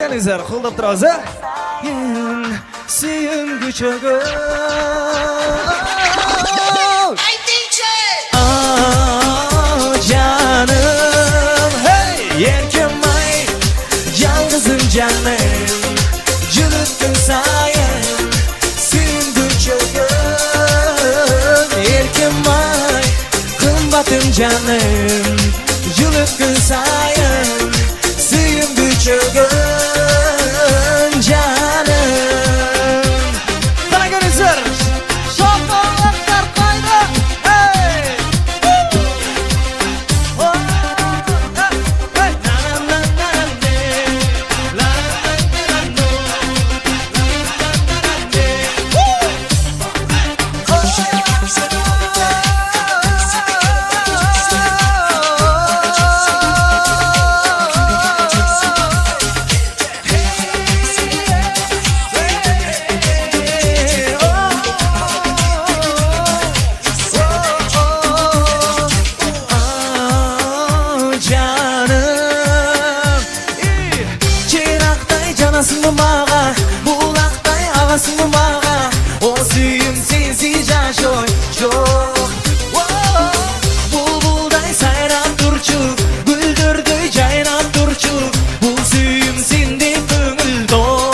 Gelingizlar, qo'llab turamiz. Suyungi cho'g'im. Hey DJ! Canım, hey, erkemay, yalnızım canım. Cılıktın sayın, suyungi cho'g'im. Erkemay, kımbatım canım. Cılıktın sayın, suyungi cho'g'im. Anasını mağa, bulaqday ağasını mağa. O suyum sensiz yaşoy, çok. Bulbulday sayrap durçu, güldürdü caynap durçu. Bu suyum sende köngül tok.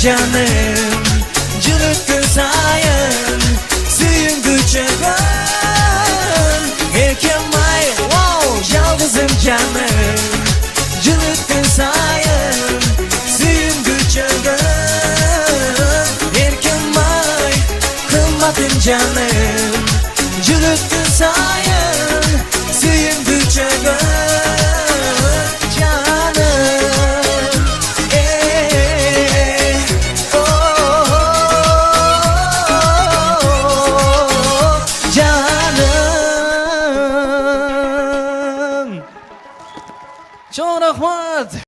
Canım, cılıkkın sayın, suyungi cho'g'im. Erkemay, wow, yalnızım canım. Cılıkkın sayın, suyungi cho'g'im. Erkemay, kımmatım canım. Cılıkkın sayın, suyungi cho'g'im. Çok rahmat.